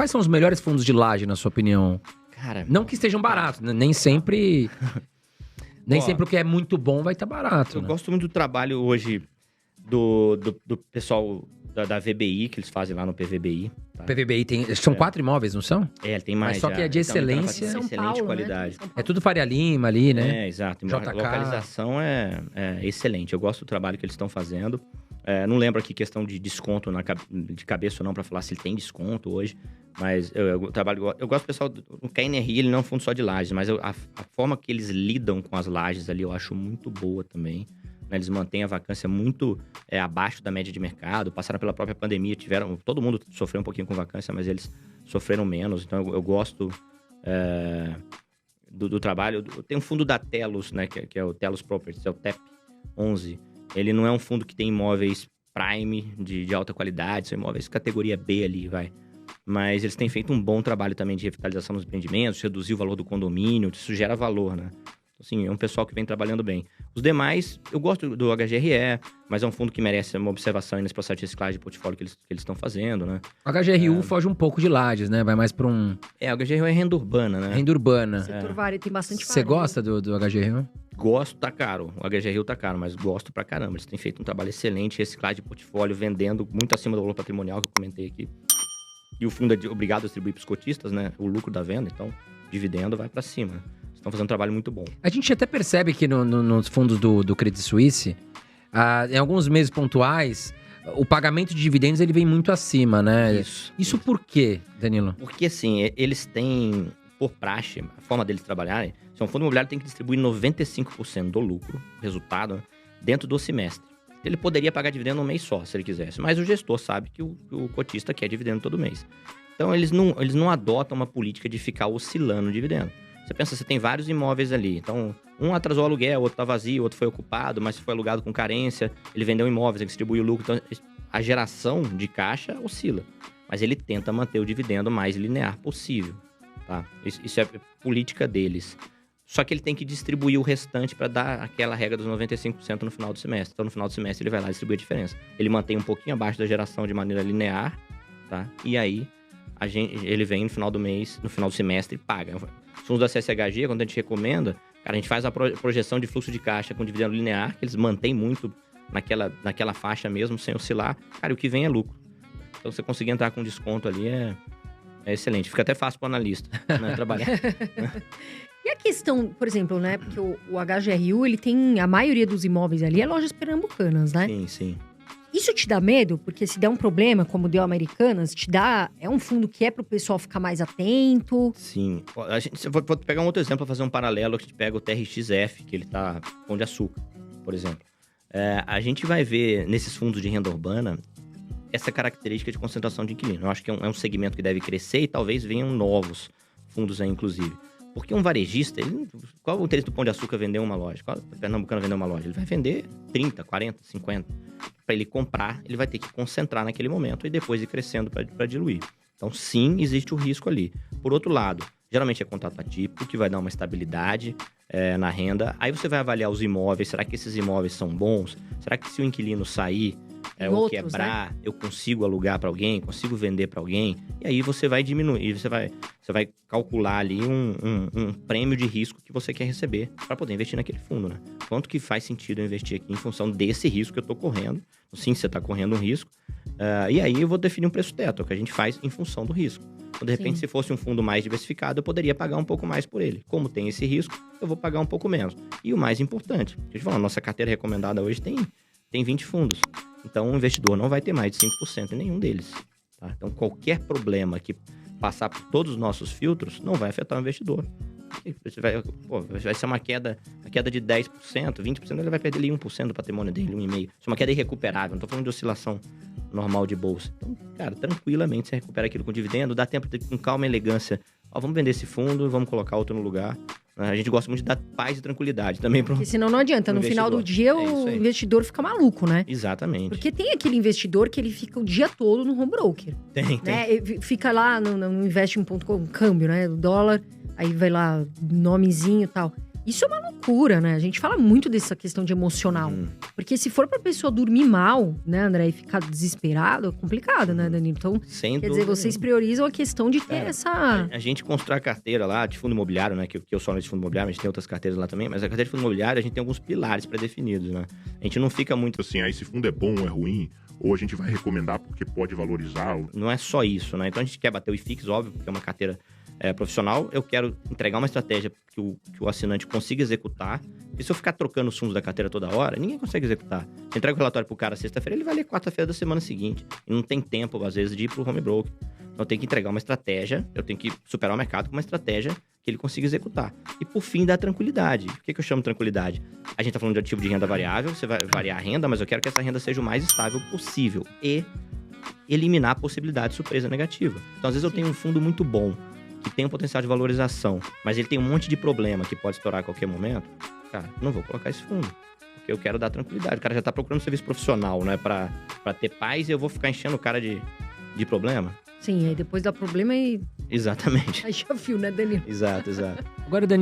Quais são os melhores fundos de laje, na sua opinião? Cara, Não que estejam baratos, né? Nem sempre... Nem Ó, sempre o que é muito bom vai estar barato, eu né? gosto muito do trabalho hoje do pessoal da VBI, que eles fazem lá no PVBI. Tá? PVBI tem... São 4 imóveis, não são? Tem mais. Mas só que é de já. Então, excelência. tá fazendo São excelente Paulo, qualidade. Né? É tudo Faria Lima ali, né? Exato. JK. A localização é excelente. Eu gosto do trabalho que eles estão fazendo. Não lembro aqui questão de desconto de cabeça ou não, pra falar se ele tem desconto hoje. Mas eu gosto do pessoal. O KNRI, ele não é um fundo só de lajes, mas a forma que eles lidam com as lajes ali, eu acho muito boa também. Né? Eles mantêm a vacância muito abaixo da média de mercado. Passaram pela própria pandemia, todo mundo sofreu um pouquinho com vacância, mas eles sofreram menos. Então eu gosto do trabalho. Tem um fundo da Telos, né? Que é o Telos Properties, é o TEP 11. Ele não é um fundo que tem imóveis prime de alta qualidade, são imóveis categoria B ali, vai. Mas eles têm feito um bom trabalho também de revitalização dos empreendimentos, reduzir o valor do condomínio, isso gera valor, né? Assim, é um pessoal que vem trabalhando bem. Os demais, eu gosto do HGRE, mas é um fundo que merece uma observação aí nesse processo de reciclagem de portfólio que eles estão fazendo, né? O HGRU foge um pouco de lajes, né? Vai mais pra um... O HGRU é renda urbana, né? Renda urbana. Setor varejo, tem bastante Você gosta do HGRU? Gosto, tá caro. O HGRU tá caro, mas gosto pra caramba. Eles têm feito um trabalho excelente, reciclagem de portfólio, vendendo muito acima do valor patrimonial que eu comentei aqui. E o fundo é obrigado a distribuir pros cotistas, né? O lucro da venda, então, dividendo vai pra cima. Estão fazendo um trabalho muito bom. A gente até percebe que nos fundos do Credit Suisse, em alguns meses pontuais, o pagamento de dividendos ele vem muito acima, né? Isso por quê, Danilo? Porque, assim, eles têm, por praxe, a forma deles trabalharem, se um fundo imobiliário tem que distribuir 95% do lucro, resultado, né, dentro do semestre. Ele poderia pagar dividendo um mês só, se ele quisesse, mas o gestor sabe que o cotista quer dividendo todo mês. Então, eles não adotam uma política de ficar oscilando o dividendo. Você pensa, você tem vários imóveis ali. Então, um atrasou o aluguel, outro tá vazio, outro foi ocupado, mas foi alugado com carência. Ele vendeu imóveis, ele distribui o lucro. Então, a geração de caixa oscila. Mas ele tenta manter o dividendo o mais linear possível. Tá? Isso é política deles. Só que ele tem que distribuir o restante para dar aquela regra dos 95% no final do semestre. Então, no final do semestre, ele vai lá e distribui a diferença. Ele mantém um pouquinho abaixo da geração de maneira linear, tá? E aí, ele vem no final do mês, no final do semestre e paga. Os fundos da CSHG, quando a gente recomenda, cara, a gente faz a projeção de fluxo de caixa com dividendo linear, que eles mantêm muito naquela faixa mesmo, sem oscilar. Cara, e o que vem é lucro. Então, você conseguir entrar com desconto ali é excelente. Fica até fácil para o analista, né, trabalhar. E a questão, por exemplo, né? Porque o HGRU, ele tem... A maioria dos imóveis ali é lojas pernambucanas, né? Sim, sim. Isso te dá medo? Porque se der um problema, como deu Americanas, é um fundo que é pro pessoal ficar mais atento? Sim. Vou pegar um outro exemplo para fazer um paralelo. Que a gente pega o TRXF, que ele tá Pão de Açúcar, por exemplo. A gente vai ver nesses fundos de renda urbana essa característica de concentração de inquilino. Eu acho que é um segmento que deve crescer e talvez venham novos fundos aí, inclusive. Porque um varejista, qual o interesse do Pão de Açúcar vender uma loja? Qual o pernambucano vender uma loja? Ele vai vender 30, 40, 50. Para ele comprar, ele vai ter que concentrar naquele momento e depois ir crescendo para diluir. Então, sim, existe o risco ali. Por outro lado, geralmente é contrato atípico, que vai dar uma estabilidade na renda. Aí você vai avaliar os imóveis. Será que esses imóveis são bons? Será que se o inquilino sair ou quebrar, eu consigo alugar para alguém? Consigo vender para alguém? E aí você vai diminuir, você vai calcular ali um prêmio de risco que você quer receber para poder investir naquele fundo, né? Quanto que faz sentido eu investir aqui em função desse risco que eu estou correndo? Sim, você está correndo um risco. E aí eu vou definir um preço teto, é o que a gente faz em função do risco. Então, de repente, se fosse um fundo mais diversificado, eu poderia pagar um pouco mais por ele. Como tem esse risco, eu vou pagar um pouco menos. E o mais importante, a gente fala, a nossa carteira recomendada hoje tem 20 fundos. Então, o investidor não vai ter mais de 5% em nenhum deles. Tá? Então, qualquer problema que passar por todos os nossos filtros não vai afetar o investidor. Vai ser uma queda de 10%, 20%, ele vai perder ali 1% do patrimônio dele, 1,5%. Isso é uma queda irrecuperável, não estou falando de oscilação normal de bolsa. Então, cara, tranquilamente você recupera aquilo com dividendo, dá tempo de, com calma e elegância, vamos vender esse fundo, vamos colocar outro no lugar. A gente gosta muito de dar paz e tranquilidade também pro. Porque senão não adianta, no final do dia o investidor fica maluco, né? Exatamente. Porque tem aquele investidor que ele fica o dia todo no home broker. Tem. Fica lá no investe.com, câmbio, né? O dólar, aí vai lá, nomezinho e tal. Isso é uma loucura. loucura, né? A gente fala muito dessa questão de emocional. Porque se for pra pessoa dormir mal, né, André, e ficar desesperado, é complicado, né, Danilo? Então, Sem quer dizer, dúvida vocês priorizam a questão de ter essa... A gente constrói a carteira lá de fundo imobiliário, né? Que eu sou de fundo imobiliário, a gente tem outras carteiras lá também. Mas a carteira de fundo imobiliário, a gente tem alguns pilares pré-definidos, né? A gente não fica muito... Assim, esse fundo é bom ou é ruim? Ou a gente vai recomendar porque pode valorizar? Não é só isso, né? Então a gente quer bater o IFIX, óbvio, porque é uma carteira profissional. Eu quero entregar uma estratégia que o assinante consiga executar. E se eu ficar trocando os fundos da carteira toda hora, ninguém consegue executar. Você entrega o relatório pro cara sexta-feira, ele vai ler quarta-feira da semana seguinte. E não tem tempo, às vezes, de ir pro home broker. Então eu tenho que entregar uma estratégia, eu tenho que superar o mercado com uma estratégia que ele consiga executar. E por fim, dar tranquilidade. O que eu chamo de tranquilidade? A gente tá falando de ativo de renda variável, você vai variar a renda, mas eu quero que essa renda seja o mais estável possível. E eliminar a possibilidade de surpresa negativa. Então, às vezes, eu tenho um fundo muito bom, que tem um potencial de valorização, mas ele tem um monte de problema que pode estourar a qualquer momento. Cara, não vou colocar esse fundo. Porque eu quero dar tranquilidade. O cara já tá procurando serviço profissional, né? Pra ter paz e eu vou ficar enchendo o cara de problema. Sim, aí depois dá problema e... Exatamente. Aí já viu, né, Danilo? Exato. Agora, Danilo,